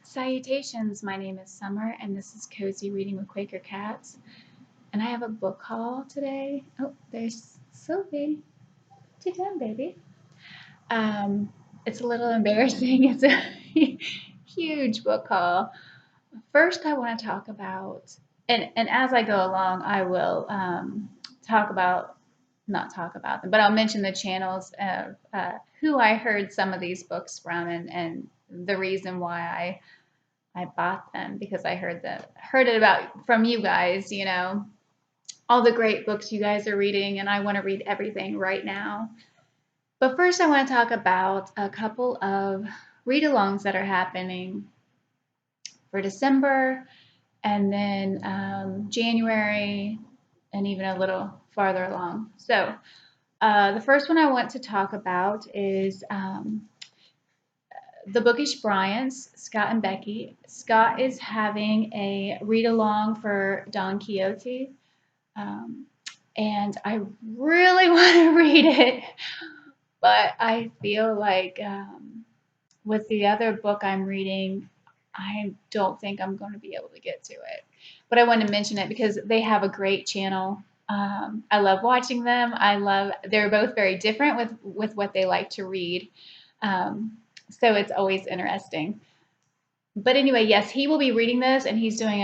Salutations, my name is Summer, and this is Cozy Reading with Quaker Cats. And I have a book haul today. Oh, there's Sylvie. What you doing, baby? It's a little embarrassing. It's a huge book haul. First, I want to talk about, and as I go along, I will talk about, not talk about them, but I'll mention the channels of who I heard some of these books from and the reason why I bought them because I heard it about from you guys, all the great books you guys are reading, and I want to read everything right now. But first, I want to talk about a couple of read-alongs that are happening for December, and then January, and even a little farther along. So, the first one I want to talk about is the Bookish Bryants, Scott and Becky. Scott is having a read along for Don Quixote, and I really want to read it, but I feel like with the other book I'm reading, I don't think I'm going to be able to get to it. But I want to mention it because they have a great channel. I love watching them. They're both very different with what they like to read. So it's always interesting. But anyway, yes, he will be reading this, and he's doing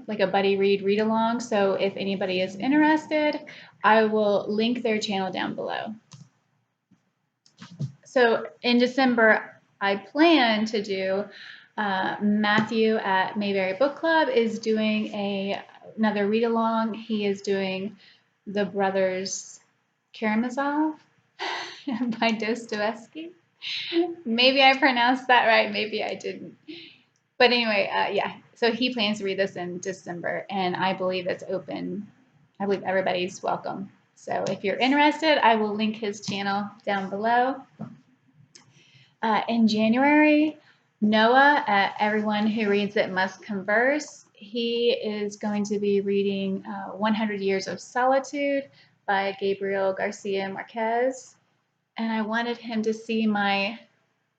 like a buddy read along. So if anybody is interested, I will link their channel down below. So in December, I plan to do Matthew at Mayberry Book Club is doing another read along. He is doing The Brothers Karamazov by Dostoevsky. Maybe I pronounced that right, maybe I didn't. But anyway, yeah, so he plans to read this in December, and I believe it's open. I believe everybody's welcome. So if you're interested, I will link his channel down below. In January, Noah, everyone who reads it must converse. He is going to be reading 100 Years of Solitude by Gabriel Garcia Marquez. And I wanted him to see my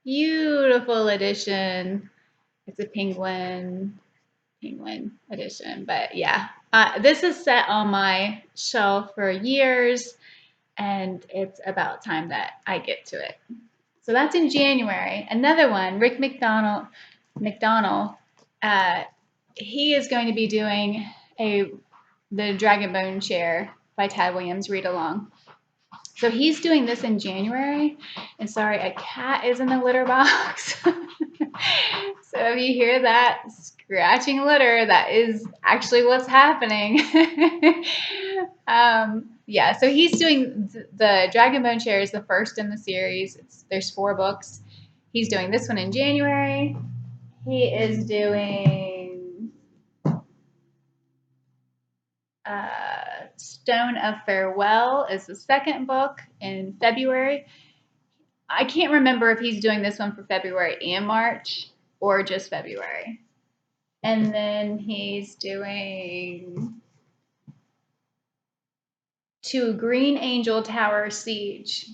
beautiful edition. It's a penguin edition, but yeah. This is set on my shelf for years, and it's about time that I get to it. So that's in January. Another one, Rick McDonald, he is going to be doing the Dragonbone Chair by Tad Williams read along. So he's doing this in January, and sorry, a cat is in the litter box. So if you hear that scratching litter, that is actually what's happening. Yeah, so he's doing the Dragonbone Chair is the first in the series. There's 4 books. He's doing this one in January. He is doing Stone of Farewell is the second book in February. I can't remember if he's doing this one for February and March or just February. And then he's doing To Green Angel Tower Siege.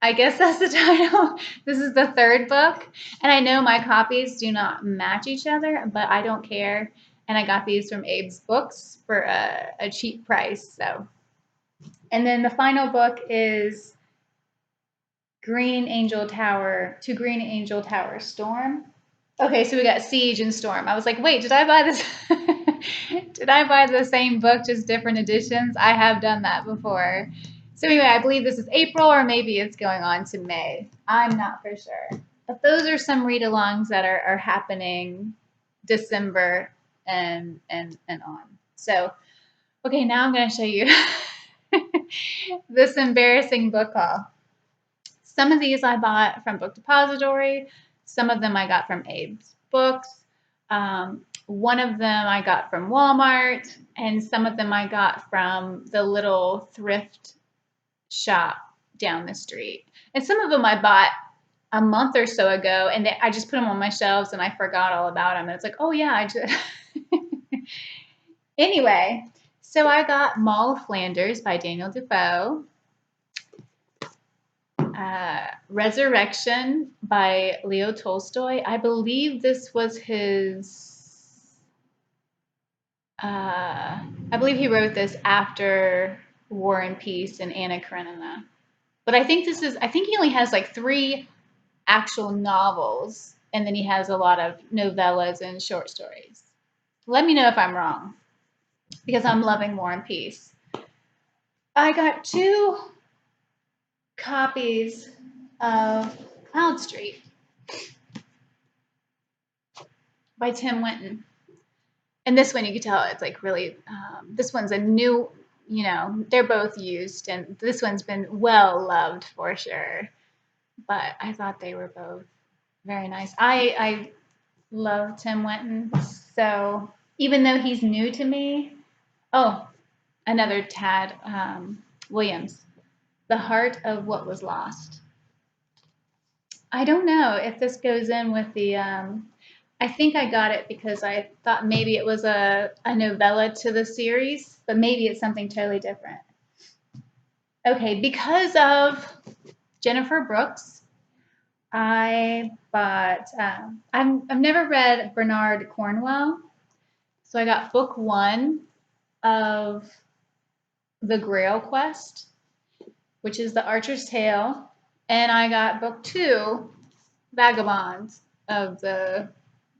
I guess that's the title. This is the 3rd book. And I know my copies do not match each other, but I don't care. And I got these from Abe's Books for a cheap price. So, and then the final book is To Green Angel Tower Storm. Okay, so we got Siege and Storm. I was like, wait, did I buy this? Did I buy the same book, just different editions? I have done that before. So anyway, I believe this is April, or maybe it's going on to May. I'm not for sure. But those are some read-alongs that are happening December and on. So, okay, now I'm going to show you this embarrassing book haul. Some of these I bought from Book Depository. Some of them I got from Abe's Books. One of them I got from Walmart, and some of them I got from the little thrift shop down the street. And some of them I bought a month or so ago, and I just put them on my shelves, and I forgot all about them. And it's like, oh yeah, I just. Anyway, so I got Maul Flanders by Daniel Defoe. Resurrection by Leo Tolstoy. I believe this was his, I believe he wrote this after War and Peace and Anna Karenina. But I think I think he only has like 3 actual novels, and then he has a lot of novellas and short stories. Let me know if I'm wrong, because I'm loving War and Peace. I got 2 copies of Cloud Street by Tim Winton. And this one, you can tell it's like really, this one's a new, you know, they're both used, and this one's been well loved for sure. But I thought they were both very nice. I love Tim Winton, so even though he's new to me, oh, another Tad Williams, The Heart of What Was Lost. I don't know if this goes in with the, I think I got it because I thought maybe it was a novella to the series, but maybe it's something totally different. Okay, because of Jennifer Brooks, I bought, I've never read Bernard Cornwell, so I got book 1 of The Grail Quest, which is The Archer's Tale, and I got book 2, Vagabonds of The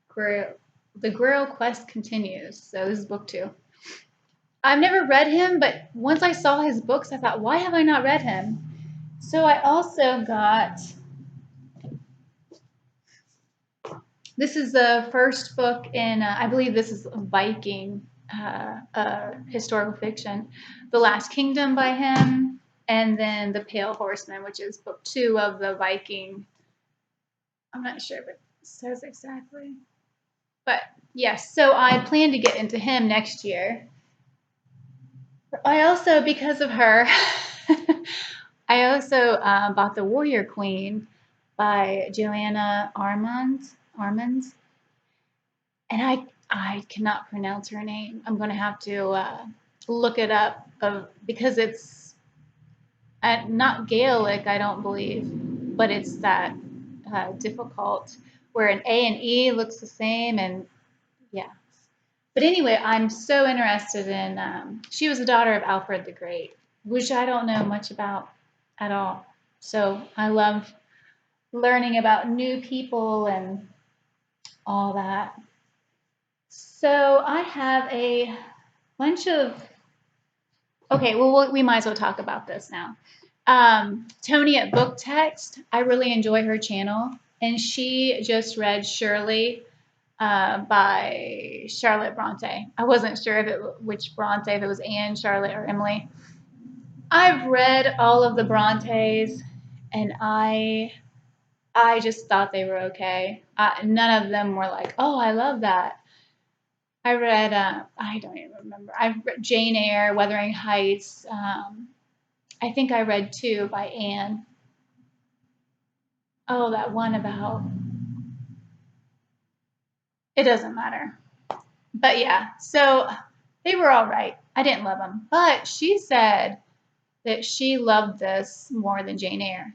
Grail. The Grail Quest continues, so this is book 2. I've never read him, but once I saw his books, I thought, why have I not read him? So I also got, this is the first book in, I believe this is Viking historical fiction, The Last Kingdom by him, and then The Pale Horseman, which is book 2 of the Viking. I'm not sure if it says exactly. But yes, so I plan to get into him next year. I also, because of her, I also bought The Warrior Queen by Joanna Armands. And I cannot pronounce her name. I'm going to have to look it up because it's not Gaelic, I don't believe, but it's that difficult where an A and E looks the same, and yeah. But anyway, I'm so interested in, she was the daughter of Alfred the Great, which I don't know much about at all. So I love learning about new people and all that. So I have a bunch of, okay, well, we might as well talk about this now. Toni at Booktext, I really enjoy her channel, and she just read Shirley by Charlotte Bronte. I wasn't sure which Bronte, if it was Anne, Charlotte, or Emily. I've read all of the Brontes, and I just thought they were okay. None of them were like, oh, I love that. I read, I don't even remember. I read Jane Eyre, Wuthering Heights. I think I read 2 by Anne. Oh, that one about, it doesn't matter. But yeah, so they were all right. I didn't love them. But she said that she loved this more than Jane Eyre.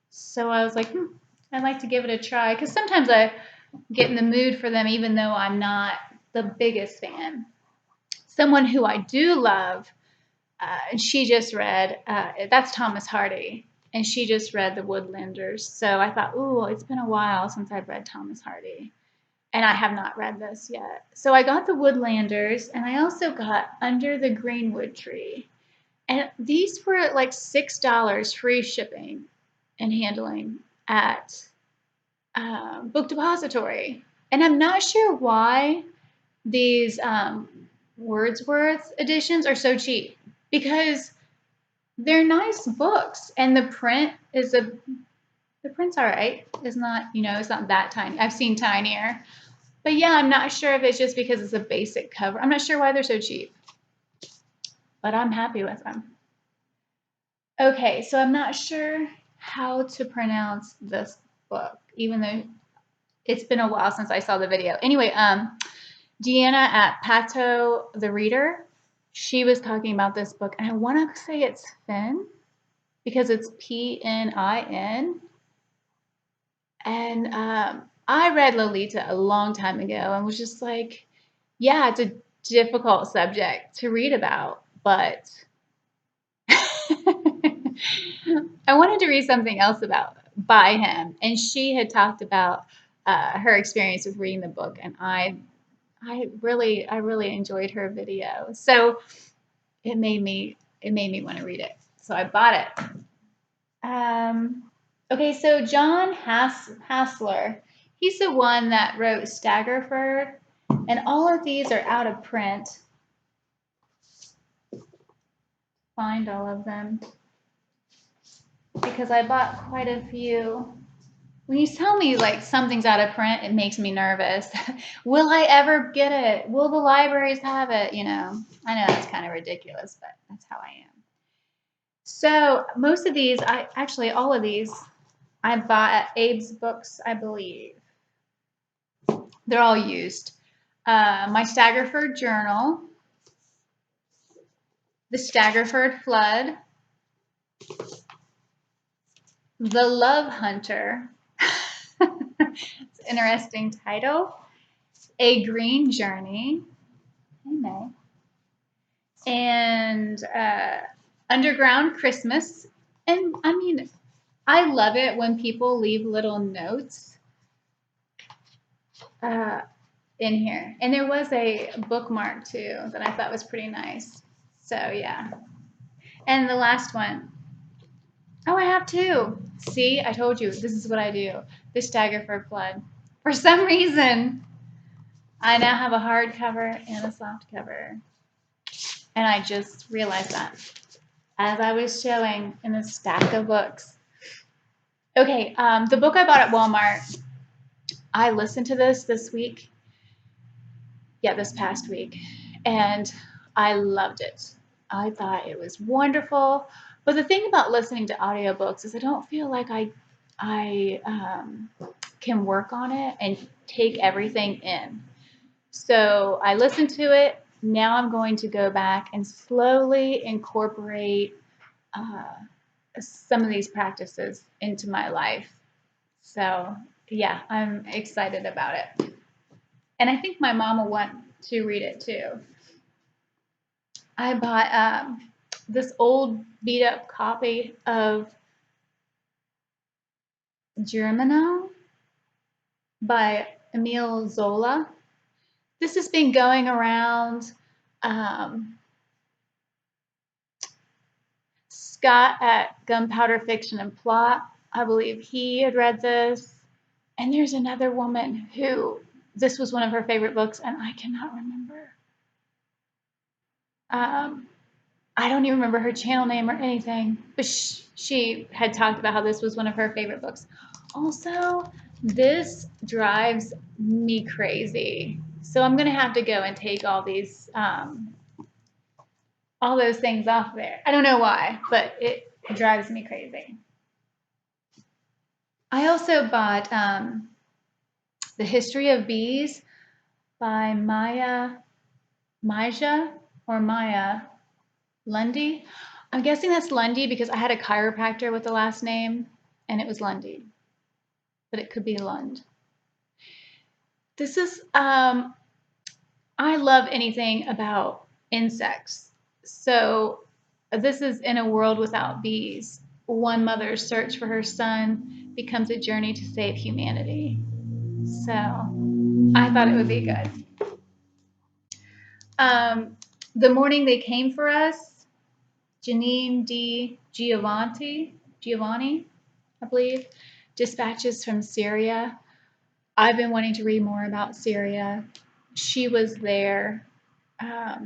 So I was like, I'd like to give it a try. Because sometimes I get in the mood for them even though I'm not the biggest fan. Someone who I do love, and she just read, that's Thomas Hardy, and she just read The Woodlanders. So I thought, ooh, it's been a while since I've read Thomas Hardy, and I have not read this yet. So I got The Woodlanders, and I also got Under the Greenwood Tree. And these were like $6 free shipping and handling at Book Depository. And I'm not sure why these Wordsworth editions are so cheap, because they're nice books, and the print is the print's all right. It's not, it's not that tiny. I've seen tinier. But yeah, I'm not sure if it's just because it's a basic cover. I'm not sure why they're so cheap, but I'm happy with them. Okay, so I'm not sure how to pronounce this book, even though it's been a while since I saw the video. Anyway, Deanna at Pato the Reader, she was talking about this book, and I want to say it's Finn. because it's Pnin. And I read Lolita a long time ago and was just like, yeah, it's a difficult subject to read about, but I wanted to read something else by him, and she had talked about her experience with reading the book, and I really enjoyed her video. So it made me want to read it. So I bought it. Okay, so John Hassler, he's the one that wrote Staggerford, and all of these are out of print. Find all of them because I bought quite a few. When you tell me like something's out of print, it makes me nervous. Will I ever get it? Will the libraries have it? You know, I know that's kind of ridiculous, but that's how I am. So most of these, all of these, I bought at Abe's Books, I believe. They're all used. My Staggerford Journal, the Staggerford Flood, the Love Hunter. It's an interesting title. A Green Journey. Hey, May. And Underground Christmas. And I mean, I love it when people leave little notes in here. And there was a bookmark too that I thought was pretty nice. So yeah. And the last one. Oh, I have two. See, I told you, this is what I do. The Staggerford Flood. For some reason, I now have a hardcover and a softcover. And I just realized that as I was showing in the stack of books. Okay, the book I bought at Walmart, I listened to this week. Yeah, this past week. And I loved it. I thought it was wonderful. But the thing about listening to audiobooks is I don't feel like I can work on it and take everything in. So I listened to it. Now I'm going to go back and slowly incorporate some of these practices into my life. So yeah, I'm excited about it. And I think my mom will want to read it too. I bought this old beat up copy of Germano by Emile Zola. This has been going around. Scott at Gunpowder Fiction and Plot, I believe he had read this. And there's another woman who this was one of her favorite books, and I cannot remember. I don't even remember her channel name or anything, but she had talked about how this was one of her favorite books. Also, this drives me crazy. So I'm going to have to go and take all these, all those things off there. I don't know why, but it drives me crazy. I also bought The History of Bees by Maya Lundy. I'm guessing that's Lundy because I had a chiropractor with the last name and it was Lundy, but it could be Lund. This is, I love anything about insects. So this is In a World Without Bees. One mother's search for her son becomes a journey to save humanity. So I thought it would be good. The Morning They Came for Us, Janine D. Giovanni, I believe, Dispatches from Syria. I've been wanting to read more about Syria. She was there. I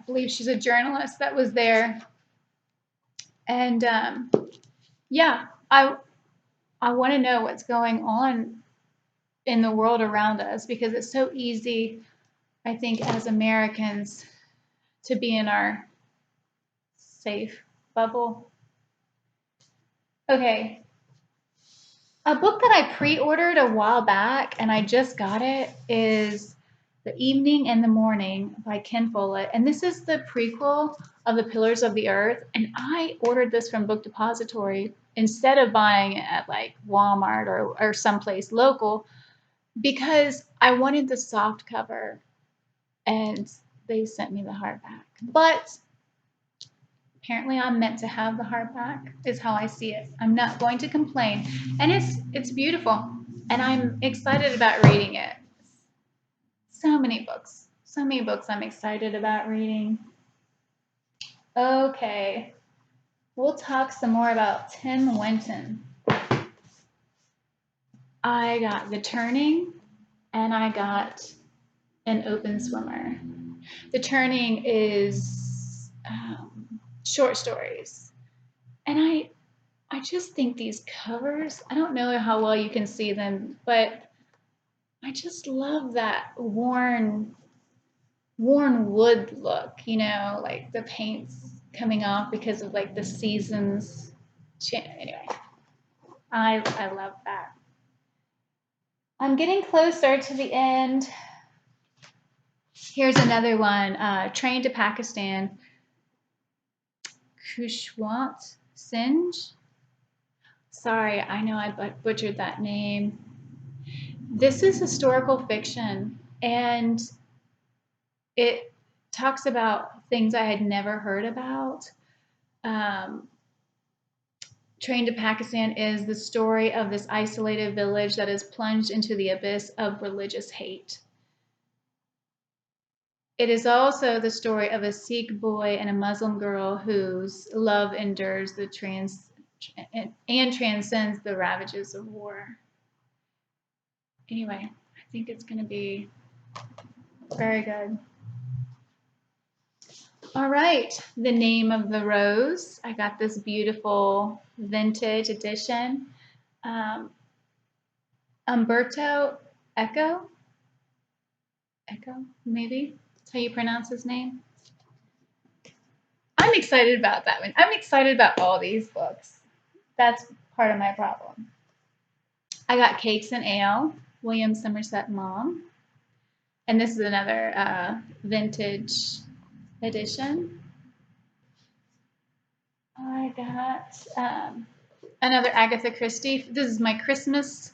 believe she's a journalist that was there. And yeah, I want to know what's going on in the world around us because it's so easy, I think, as Americans to be in our safe bubble. Okay. A book that I pre-ordered a while back and I just got it is The Evening and the Morning by Ken Follett. And this is the prequel of the Pillars of the Earth, and I ordered this from Book Depository instead of buying it at like Walmart or someplace local because I wanted the soft cover, and they sent me the hardback. But apparently I'm meant to have the hardback is how I see it. I'm not going to complain. And it's beautiful. And I'm excited about reading it. So many books. So many books I'm excited about reading. Okay. We'll talk some more about Tim Winton. I got The Turning and I got An Open Swimmer. The Turning is short stories. And I just think these covers, I don't know how well you can see them, but I just love that worn wood look, you know, like the paint's coming off because of like the seasons. Anyway, I love that. I'm getting closer to the end. Here's another one, Train to Pakistan. Kushwant Singh. Sorry, I know I butchered that name. This is historical fiction, and it talks about things I had never heard about. Train to Pakistan is the story of this isolated village that is plunged into the abyss of religious hate. It is also the story of a Sikh boy and a Muslim girl whose love endures the transcends the ravages of war. Anyway, I think it's going to be very good. All right, The Name of the Rose. I got this beautiful vintage edition. Umberto Eco, maybe that's how you pronounce his name. I'm excited about that one. I'm excited about all these books. That's part of my problem. I got Cakes and Ale, William Somerset Maugham. And this is another vintage edition. I got another Agatha Christie. This is my Christmas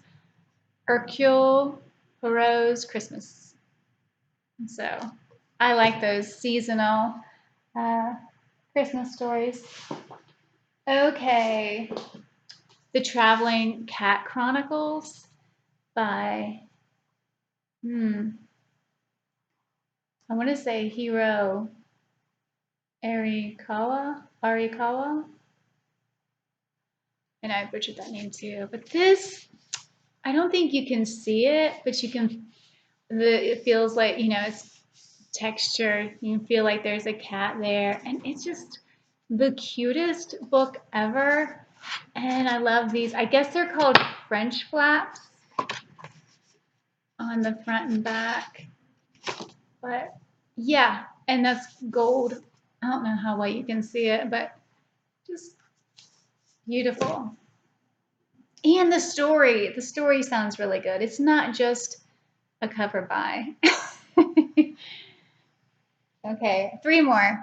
Hercule Poirot's Christmas. So I like those seasonal Christmas stories. Okay. The Traveling Cat Chronicles by, I want to say Hiro Arikawa. And I butchered that name too. But this, I don't think you can see it, but you can, it feels like, you know, it's texture. You can feel like there's a cat there. And it's just the cutest book ever. And I love these. I guess they're called French flaps on the front and back. But yeah, and that's gold. I don't know how well you can see it, but just beautiful. And the story sounds really good. It's not just a cover buy. Okay, 3 more.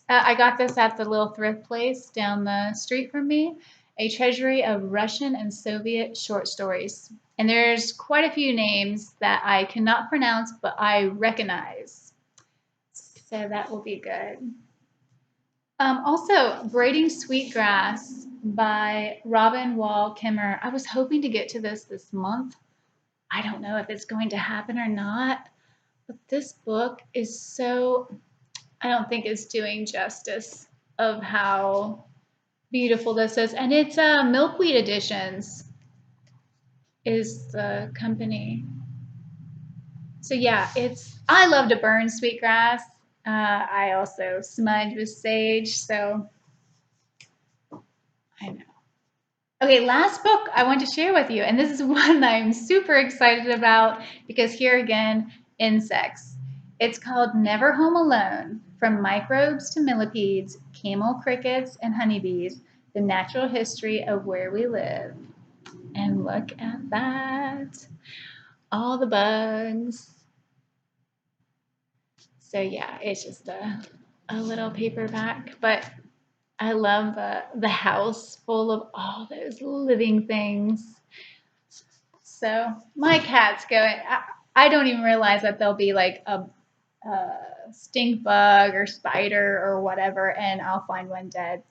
I got this at the little thrift place down the street from me. A treasury of Russian and Soviet short stories. And there's quite a few names that I cannot pronounce, but I recognize. So that will be good. Also, Braiding Sweetgrass by Robin Wall Kimmer. I was hoping to get to this month. I don't know if it's going to happen or not, but this book is so, I don't think it's doing justice of how beautiful this is. And it's Milkweed Editions is the company. So yeah, I love to burn sweetgrass. I also smudge with sage, so I know. Okay, last book I want to share with you, and this is one that I'm super excited about because here again, insects. It's called Never Home Alone, From Microbes to Millipedes, Camel Crickets, and Honeybees, The Natural History of Where We Live. And look at that, all the bugs. So yeah, it's just a a little paperback, but I love the house full of all those living things. So my cat's going. I don't even realize that there'll be like a stink bug or spider or whatever, and I'll find one dead.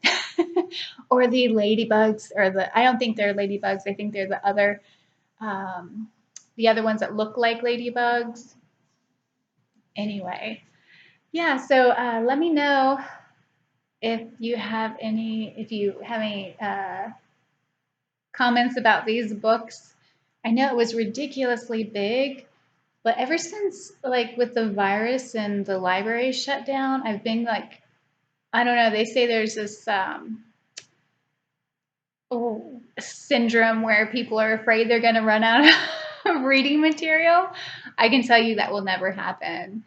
Or the ladybugs, or I don't think they're ladybugs. I think they're the other ones that look like ladybugs. Anyway, yeah. So let me know if you have any comments about these books. I know it was ridiculously big, but ever since like with the virus and the library shut down, I've been like, I don't know. They say there's this syndrome where people are afraid they're going to run out of reading material. I can tell you that will never happen.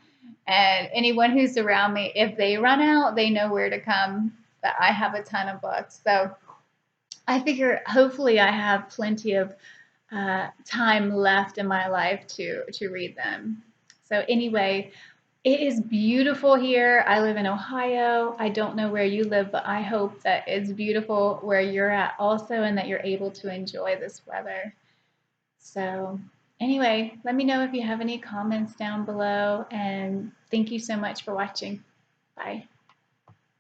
And anyone who's around me, if they run out, they know where to come. But I have a ton of books. So I figure hopefully I have plenty of time left in my life to read them. So anyway, it is beautiful here. I live in Ohio. I don't know where you live, but I hope that it's beautiful where you're at also and that you're able to enjoy this weather. So, anyway, let me know if you have any comments down below, and thank you so much for watching. Bye.